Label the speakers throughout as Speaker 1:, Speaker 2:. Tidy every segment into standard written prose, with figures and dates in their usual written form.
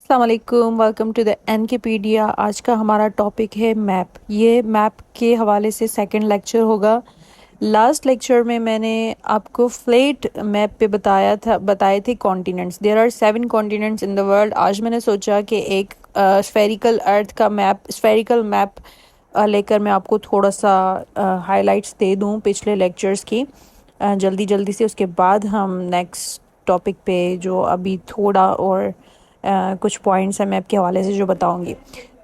Speaker 1: अस्सलाम वालेकुम, welcome to the एनकेपीडिया। आज का हमारा टॉपिक है मैप। ये मैप के हवाले से सेकंड लेक्चर होगा। लास्ट लेक्चर में मैंने आपको फ्लैट मैप पे बताए थे continents. There are 7 continents in the world. आज मैंने सोचा कि एक स्फेरिकल अर्थ का मैप, स्फेरिकल मैप लेकर मैं आपको थोड़ा सा हाइलाइट्स दे दूं पिछले लेक्चर्स की जल्दी जल्दी से। उसके बाद हम नेक्स्ट टॉपिक पे जो अभी थोड़ा और कुछ पॉइंट्स हैं मैप के हवाले से जो बताऊंगी।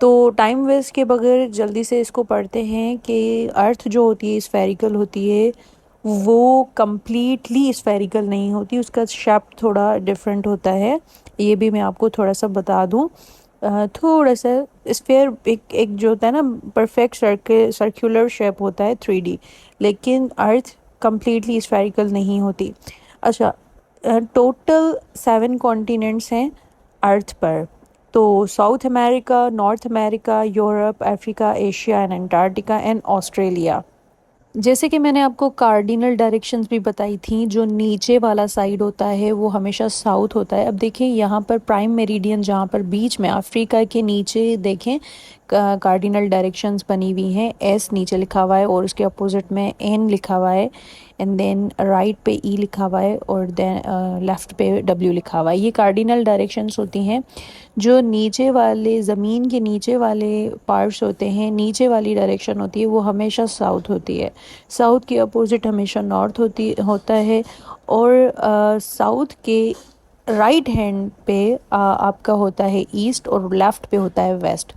Speaker 1: तो टाइम वेस्ट के बगैर जल्दी से इसको पढ़ते हैं कि अर्थ जो होती है स्फेरिकल होती है, वो कम्प्लीटली स्फेरिकल नहीं होती, उसका शेप थोड़ा डिफरेंट होता है। ये भी मैं आपको थोड़ा सा बता दूं। थोड़ा सा स्फेयर एक एक जो होता है ना, परफेक्ट सर्कुलर शेप होता है 3D, लेकिन अर्थ कम्प्लीटली स्फेरिकल नहीं होती। अच्छा, टोटल 7 कॉन्टिनेंट्स हैं अर्थ पर। तो south America, north America, Europe, Africa, Asia and Antarctica and Australia. जैसे कि मैंने आपको कार्डिनल डायरेक्शंस भी बताई थी, जो नीचे वाला साइड होता है वो हमेशा साउथ होता है। अब देखें यहाँ पर प्राइम मेरिडियन, जहाँ पर बीच में अफ्रीका के नीचे देखें कार्डिनल डायरेक्शंस बनी हुई हैं। एस नीचे लिखा हुआ है और उसके अपोजिट में एन लिखा हुआ है, एंड देन राइट पे ई लिखा हुआ है और देन लेफ़्ट पे डब्ल्यू लिखा हुआ है। ये कार्डिनल डायरेक्शंस होती हैं। जो नीचे वाले, ज़मीन के नीचे वाले पार्ट्स होते हैं, नीचे वाली डायरेक्शन होती है, वो हमेशा साउथ होती है। साउथ के अपोजिट हमेशा नॉर्थ होता है। और साउथ के राइट हैंड पे आपका होता है ईस्ट और लेफ़्ट पे होता है वेस्ट।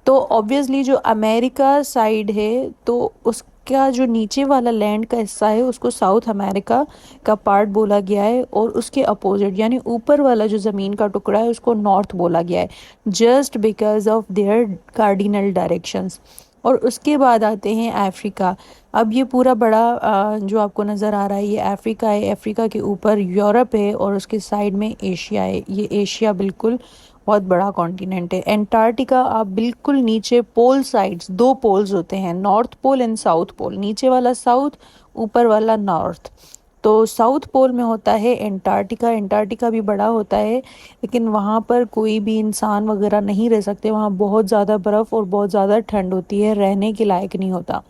Speaker 1: तो ऑब्वियसली जो अमेरिका साइड है, तो उसका जो नीचे वाला लैंड का हिस्सा है उसको साउथ अमेरिका का पार्ट बोला गया है, और उसके अपोजिट यानी ऊपर वाला जो ज़मीन का टुकड़ा है उसको नॉर्थ बोला गया है, just because of their cardinal directions. और उसके बाद आते हैं अफ्रीका। अब ये पूरा बड़ा जो आपको नज़र आ रहा है ये अफ्रीका है। अफ्रीका के ऊपर यूरोप है और उसके साइड में एशिया है। ये एशिया बिल्कुल बहुत बड़ा कॉन्टिनेंट है। एंटार्क्टिका आप बिल्कुल नीचे पोल साइड्स, 2 पोल्स होते हैं, North Pole and South Pole. नीचे वाला साउथ, ऊपर वाला नॉर्थ। तो साउथ पोल में होता है एंटार्क्टिका। एंटार्क्टिका भी बड़ा होता है, लेकिन वहाँ पर कोई भी इंसान वगैरह नहीं रह सकते। वहाँ बहुत ज़्यादा बर्फ़ और बहुत ज़्यादा ठंड होती है, रहने के लायक नहीं होता।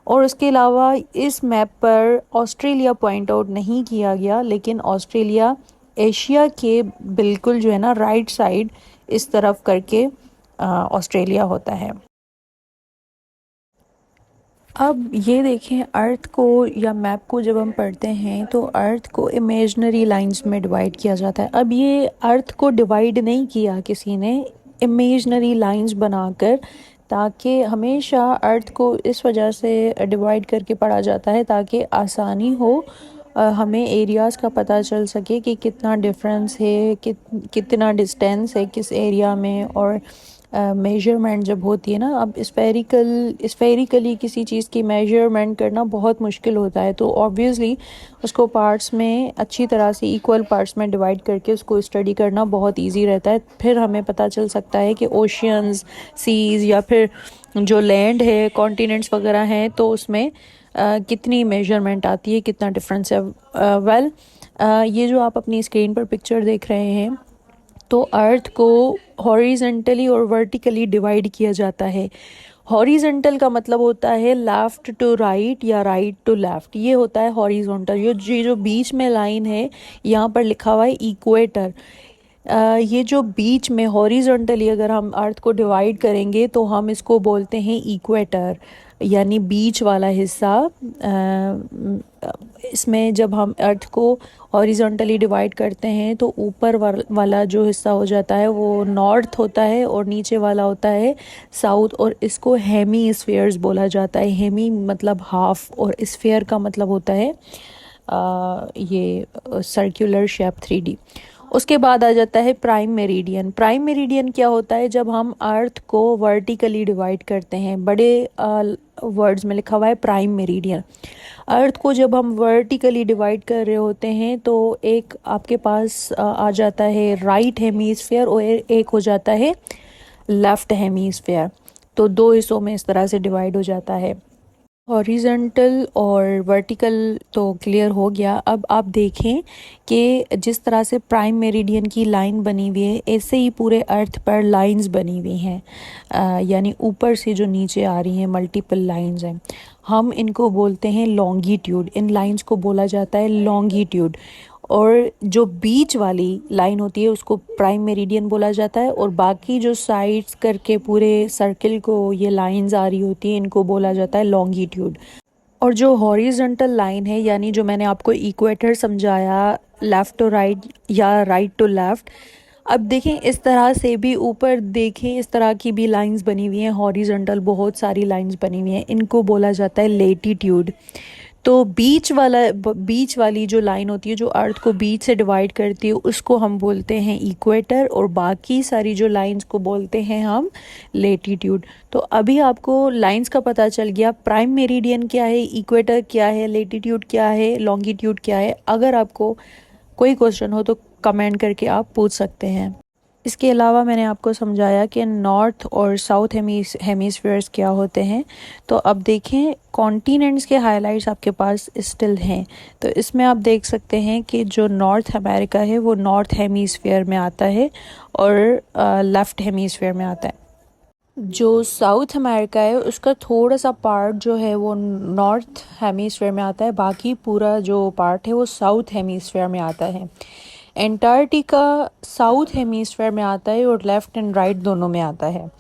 Speaker 1: और उसके अलावा इस मैप पर ऑस्ट्रेलिया पॉइंट आउट नहीं किया गया, लेकिन ऑस्ट्रेलिया एशिया के बिल्कुल जो है ना राइट साइड इस तरफ करके ऑस्ट्रेलिया होता है। अब ये देखें, अर्थ को या मैप को जब हम पढ़ते हैं तो अर्थ को इमेजनरी लाइंस में डिवाइड किया जाता है। अब ये अर्थ को डिवाइड नहीं किया किसी ने, इमेजनरी लाइंस बनाकर, ताकि हमेशा अर्थ को इस वजह से डिवाइड करके पढ़ा जाता है ताकि आसानी हो, हमें एरियाज़ का पता चल सके कि कितना डिफरेंस है, कितना डिस्टेंस है किस एरिया में। और मेजरमेंट जब होती है ना, अब स्फेरिकली किसी चीज़ की मेजरमेंट करना बहुत मुश्किल होता है, तो ऑब्वियसली उसको पार्ट्स में अच्छी तरह से इक्वल पार्ट्स में डिवाइड करके उसको स्टडी करना बहुत इजी रहता है। फिर हमें पता चल सकता है कि ओशियंस, सीज़ या फिर जो लैंड है, कॉन्टिनेंट्स वगैरह हैं, तो उसमें कितनी मेजरमेंट आती है, कितना डिफरेंस है। वेल, ये जो आप अपनी स्क्रीन पर पिक्चर देख रहे हैं, तो अर्थ को हॉरिजेंटली और वर्टिकली डिवाइड किया जाता है। हॉरिजेंटल का मतलब होता है लेफ्ट टू राइट या राइट टू लेफ्ट, ये होता है हॉरिजॉन्टल। ये जो बीच में लाइन है, यहाँ पर लिखा हुआ है इक्वेटर। ये जो बीच में हॉरिजॉन्टली अगर हम अर्थ को डिवाइड करेंगे तो हम इसको बोलते हैं इक्वेटर, यानी बीच वाला हिस्सा। इसमें जब हम अर्थ को हॉरिजॉन्टली डिवाइड करते हैं तो ऊपर वाला जो हिस्सा हो जाता है वो नॉर्थ होता है और नीचे वाला होता है साउथ, और इसको हेमी स्फीयर्स बोला जाता है। हेमी मतलब हाफ और स्फीयर का मतलब होता है ये सर्कुलर शेप 3D। उसके बाद आ जाता है प्राइम मेरिडियन। प्राइम मेरिडियन क्या होता है? जब हम अर्थ को वर्टिकली डिवाइड करते हैं, बड़े वर्ड्स में लिखा हुआ है प्राइम मेरिडियन। अर्थ को जब हम वर्टिकली डिवाइड कर रहे होते हैं तो एक आपके पास आ जाता है राइट हेमीस्फेयर और एक हो जाता है लेफ्ट हेमीस्फेयर। तो 2 हिस्सों में इस तरह से डिवाइड हो जाता है। हॉरिजॉन्टल और वर्टिकल तो क्लियर हो गया। अब आप देखें कि जिस तरह से प्राइम मेरिडियन की लाइन बनी हुई है, ऐसे ही पूरे अर्थ पर लाइंस बनी हुई हैं, यानी ऊपर से जो नीचे आ रही हैं मल्टीपल लाइंस हैं। हम इनको बोलते हैं लॉन्गिट्यूड। इन लाइंस को बोला जाता है लॉन्गिट्यूड। और जो बीच वाली लाइन होती है उसको प्राइम मेरिडियन बोला जाता है, और बाकी जो साइड्स करके पूरे सर्किल को ये लाइंस आ रही होती हैं इनको बोला जाता है लॉन्गिट्यूड। और जो हॉरिजॉन्टल लाइन है, यानी जो मैंने आपको इक्वेटर समझाया, लेफ़्ट टू राइट या राइट टू लेफ़्ट, अब देखें इस तरह से भी ऊपर देखें इस तरह की भी लाइंस बनी हुई हैं हॉरिजॉन्टल, बहुत सारी लाइंस बनी हुई हैं, इनको बोला जाता है लेटीट्यूड। तो बीच वाली जो लाइन होती है जो अर्थ को बीच से डिवाइड करती है उसको हम बोलते हैं इक्वेटर, और बाकी सारी जो लाइंस को बोलते हैं हम लेटीट्यूड। तो अभी आपको लाइंस का पता चल गया, प्राइम मेरिडियन क्या है, इक्वेटर क्या है, लेटीट्यूड क्या है, लॉन्गिट्यूड क्या है। अगर आपको कोई क्वेश्चन हो तो कमेंट करके आप पूछ सकते हैं। इसके अलावा मैंने आपको समझाया कि नॉर्थ और साउथ हेमिस्फीयर्स क्या होते हैं। तो अब देखें कॉन्टिनेंट्स के हाइलाइट्स आपके पास स्टिल हैं। तो इसमें आप देख सकते हैं कि जो नॉर्थ अमेरिका है वो नॉर्थ हेमिस्फीयर में आता है और लेफ़्ट हेमिस्फीयर में आता है। जो साउथ अमेरिका है उसका थोड़ा सा पार्ट जो है वो नॉर्थ हेमिस्फीयर में आता है, बाकी पूरा जो पार्ट है वो साउथ हेमिस्फीयर में आता है। एंटार्क्टिका साउथ हेमिस्फीयर में आता है और लेफ़्ट एंड राइट दोनों में आता है।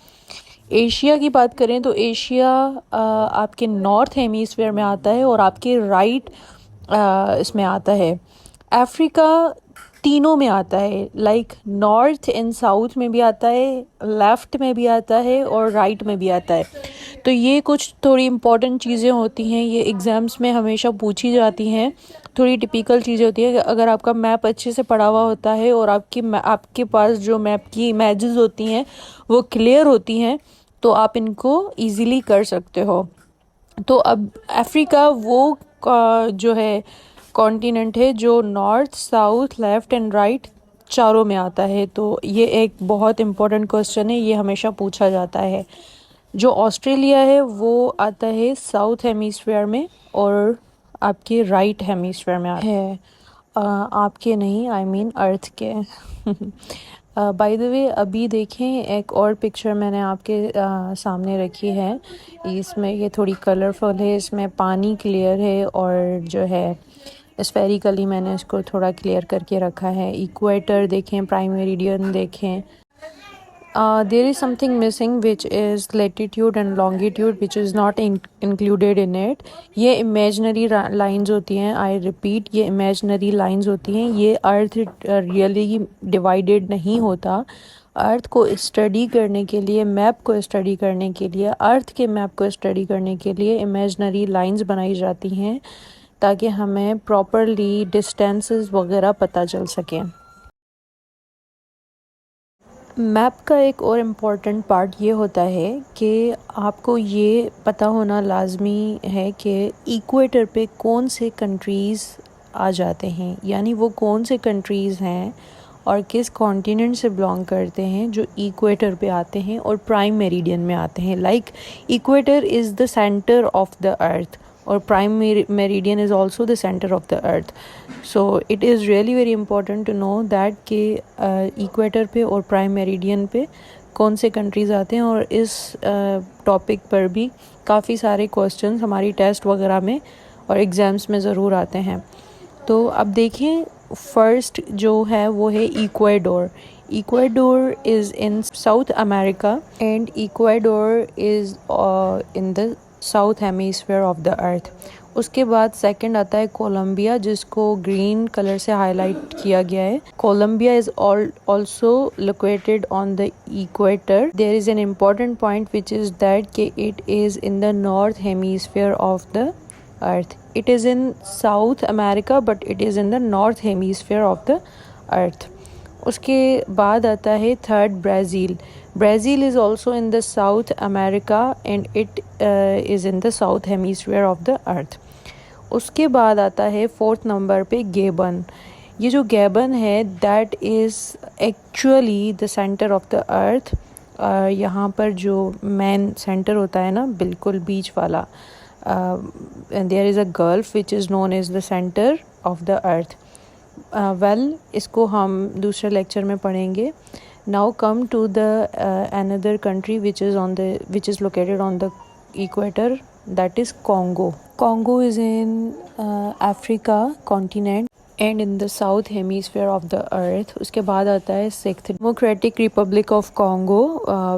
Speaker 1: एशिया की बात करें तो एशिया आपके नॉर्थ हेमिस्फीयर में आता है और आपके राइट इसमें आता है। अफ्रीका तीनों में आता है, लाइक नॉर्थ एंड साउथ में भी आता है, लेफ़्ट में भी आता है और राइट में भी आता है। तो ये कुछ थोड़ी इम्पॉर्टेंट चीज़ें होती हैं, ये एग्ज़ाम्स में हमेशा पूछी जाती हैं, थोड़ी टिपिकल चीज़ें होती हैं। अगर आपका मैप अच्छे से पढ़ा हुआ होता है और आपके पास जो मैप की इमेजेस होती हैं वो क्लियर होती हैं तो आप इनको ईज़िली कर सकते हो। तो अब अफ्रीका वो जो है कॉन्टिनेंट है जो north south left and right चारों में आता है। तो ये एक बहुत इम्पोर्टेंट क्वेश्चन है, ये हमेशा पूछा जाता है। जो ऑस्ट्रेलिया है वो आता है साउथ हेमिस्फीयर में और आपके राइट हेमिस्फीयर में है, आपके नहीं, आई मीन अर्थ के। बाय द वे अभी देखें एक और पिक्चर मैंने आपके सामने रखी है। इसमें ये थोड़ी कलरफुल है, इसमें पानी क्लियर है और जो है स्फेरिकली मैंने इसको थोड़ा क्लियर करके रखा है। इक्वेटर देखें, प्राइम मेरिडियन देखें। There is something missing which is latitude and longitude which is not included in it. ये imaginary lines होती हैं, I repeat ये imaginary lines होती हैं। ये अर्थ really divided नहीं होता। अर्थ को स्टडी करने के लिए, मैप को स्टडी करने के लिए, अर्थ के मैप को स्टडी करने के लिए इमेजनरी लाइंस बनाई जाती हैं ताकि हमें प्रॉपरली डिस्टेंसेस वगैरह पता चल सकें। मैप का एक और इम्पॉर्टेंट पार्ट ये होता है कि आपको ये पता होना लाजमी है कि इक्वेटर पे कौन से कंट्रीज़ आ जाते हैं, यानी वो कौन से कंट्रीज़ हैं और किस कॉन्टिनेंट से बिलोंग करते हैं जो इक्वेटर पे आते हैं और प्राइम मेरिडियन में आते हैं। Like equator is the centre of the earth और prime meridian is also the centre of the earth. So it is really very important to know that कि इक्वेटर पे और प्राइम मेरिडियन पे कौन से कंट्रीज़ आते हैं। और इस टॉपिक पर भी काफ़ी सारे क्वेश्चंस हमारी टेस्ट वगैरह में और एग्ज़ाम्स में ज़रूर आते हैं। तो अब देखें फर्स्ट जो है वो है Ecuador. Ecuador is in South America and Ecuador is in the south hemisphere of the earth. उसके बाद सेकंड आता है कोलंबिया, जिसको ग्रीन कलर से हाईलाइट किया गया है। Colombia is also located on the equator. There is an important point which is that कि it is in the north hemisphere of the earth. It is in South America but it is in the north hemisphere of the earth. उसके बाद आता है third Brazil. Brazil is also in the South America and it is in the south hemisphere of the earth. उसके बाद आता है fourth number पे गेबन। ये जो गेबन है that is actually the centre of the अर्थ। यहाँ पर जो मेन सेंटर होता है ना, बिल्कुल बीच वाला, and there is a gulf which is known as the center of the earth. इसको हम दूसरे लेक्चर में पढ़ेंगे. Now come to the another country which is located on the equator, that is Congo. Congo is in Africa continent and in the south hemisphere of the earth. उसके बाद आता है Sixth Democratic Republic of Congo,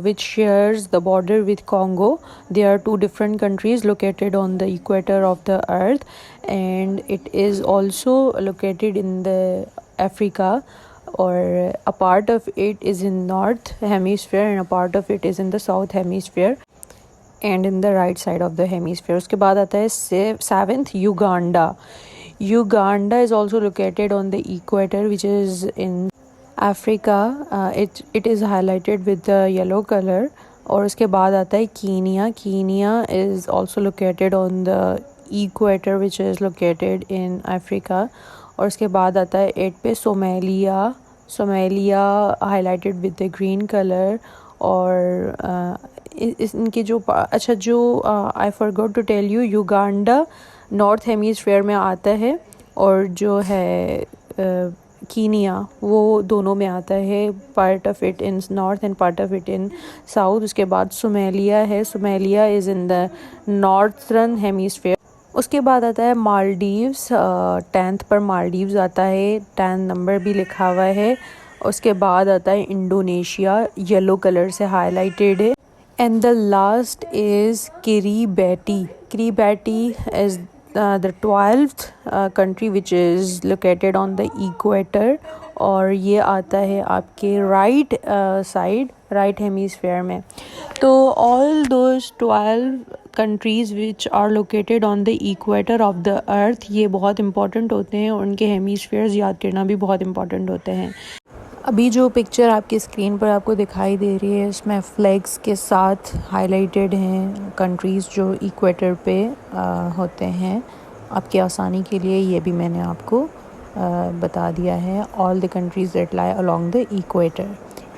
Speaker 1: which shares the border with Congo. There are two different countries located on the equator of the earth, and it is also located in the Africa, or a part of it is in north hemisphere and a part of it is in the south hemisphere and in the right side of the hemisphere. उसके बाद आता है seventh Uganda. Uganda is also located on the equator, which is in Africa. It is highlighted with the yellow color. और उसके बाद आता है Kenya. Kenya is also located on the equator, which is located in Africa. और उसके बाद आता है 8 पे Somalia. Somalia highlighted with the green color. और इनके जो I forgot to tell you, Uganda north hemisphere में आता है और जो है कीनिया वो दोनों में आता है, part of it in north and part of it in south. उसके बाद सोमालिया है. Somalia is in the northern hemisphere. उसके बाद आता है मालदीव्स. 10th पर मालदीव्स आता है, 10 नंबर भी लिखा हुआ है. उसके बाद आता है इंडोनेशिया, येलो कलर से हाईलाइटेड है. And the last is Kiribati. Kiribati is the 12th country which is located on the equator, और ये आता है आपके right side, right hemisphere में. तो all those 12 countries which are located on the equator of the earth, ये बहुत important होते हैं और उनके hemispheres याद करना भी बहुत important होते हैं. अभी जो पिक्चर आपकी स्क्रीन पर आपको दिखाई दे रही है, इसमें फ्लैग्स के साथ हाईलाइटेड हैं कंट्रीज़ जो इक्वेटर पे होते हैं. आपकी आसानी के लिए ये भी मैंने आपको बता दिया है. All the countries that lie along the equator.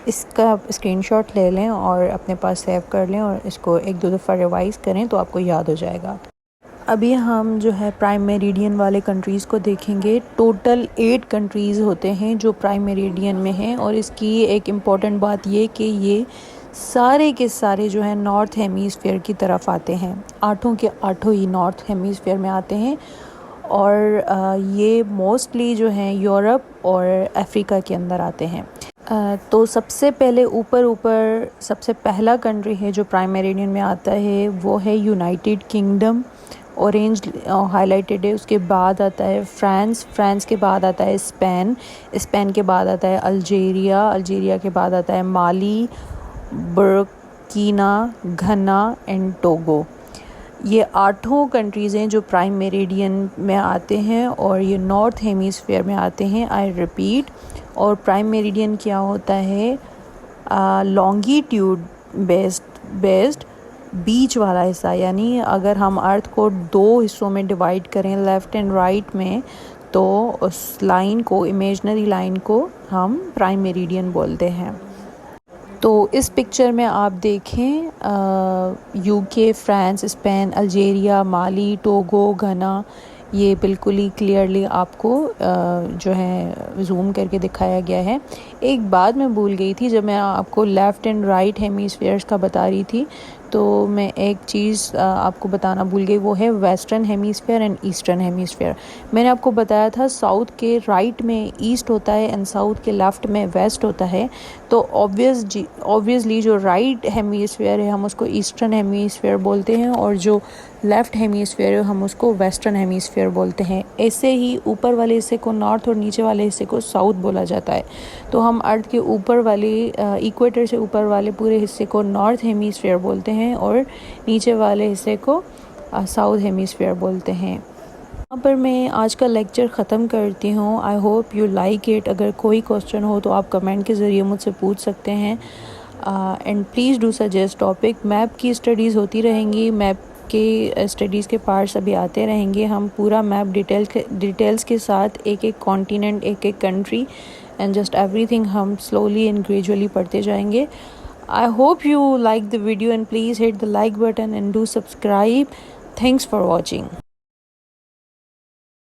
Speaker 1: इसका स्क्रीनशॉट ले लें और अपने पास सेव कर लें और इसको एक दो दफ़ा रिवाइज़ करें तो आपको याद हो जाएगा. अभी हम जो है प्राइम मेरिडियन वाले कंट्रीज़ को देखेंगे. टोटल 8 कंट्रीज़ होते हैं जो प्राइम मेरिडियन में हैं, और इसकी एक इम्पॉर्टेंट बात ये कि ये सारे के सारे जो है नॉर्थ हेमीस्फेयर की तरफ आते हैं. 8 के 8 ही नॉर्थ हेमीस्फेयर में आते हैं, और ये मोस्टली जो हैं यूरोप और अफ्रीका के अंदर आते हैं. तो सबसे पहले ऊपर सबसे पहला कंट्री है जो प्राइम मेरिडियन में आता है वो है यूनाइटेड किंगडम, ऑरेंज हाईलाइटेड है. उसके बाद आता है फ्रांस के बाद आता है स्पेन के बाद आता है अल्जीरिया के बाद आता है माली, बुर्किना, घना एंड टोगो. ये 8 कंट्रीज़ हैं जो प्राइम मेरिडियन में आते हैं और ये नॉर्थ हेमीस्फेयर में आते हैं. I repeat. और प्राइम मेरिडियन क्या होता है? लॉन्गिट्यूड बेस्ड बीच वाला हिस्सा, यानी अगर हम अर्थ को 2 हिस्सों में डिवाइड करें, लेफ़्ट एंड राइट में, तो उस लाइन को, इमेजनरी लाइन को हम प्राइम मेरिडियन बोलते हैं. तो इस पिक्चर में आप देखें यूके, फ्रांस, स्पेन, अल्जीरिया, माली, टोगो, घना, ये बिल्कुल ही क्लियरली आपको जो है जूम करके दिखाया गया है. एक बात मैं भूल गई थी जब मैं आपको लेफ़्ट एंड राइट हेमीस्फीयर्स का बता रही थी, तो मैं एक चीज़ आपको बताना भूल गई, वो है western hemisphere and eastern hemisphere. मैंने आपको बताया था साउथ के राइट में ईस्ट होता है एंड साउथ के लेफ़्ट में वेस्ट होता है. तो ऑब्वियसली जो राइट हेमीस्फीयर है हम उसको ईस्टर्न हेमीस्फीयर बोलते हैं, और जो लेफ़्ट हेमीस्फीयर है हम उसको वेस्टर्न हेमीस्फीयर बोलते हैं. ऐसे ही ऊपर वाले हिस्से को नॉर्थ और नीचे वाले हिस्से को साउथ बोला जाता है. तो हम अर्थ के ऊपर वाले इक्वेटर से ऊपर वाले पूरे हिस्से को नॉर्थ हेमीस्फीयर बोलते हैं और नीचे वाले हिस्से को साउथ हेमीस्फीयर बोलते हैं. यहाँ पर मैं आज का लेक्चर ख़त्म करती हूँ. I hope you like it. अगर कोई क्वेश्चन हो तो आप कमेंट के ज़रिए मुझसे पूछ सकते हैं. And please do suggest topic. Map की स्टडीज़ होती रहेंगी, मैप के स्टडीज़ के पार्ट्स अभी आते रहेंगे. हम पूरा मैप डिटेल्स के साथ एक एक कॉन्टिनेंट, एक एक कंट्री एंड जस्ट एवरीथिंग हम स्लोली एंड ग्रेजुअली पढ़ते जाएंगे. I hope you like the video and please hit the like button and do subscribe. Thanks for watching.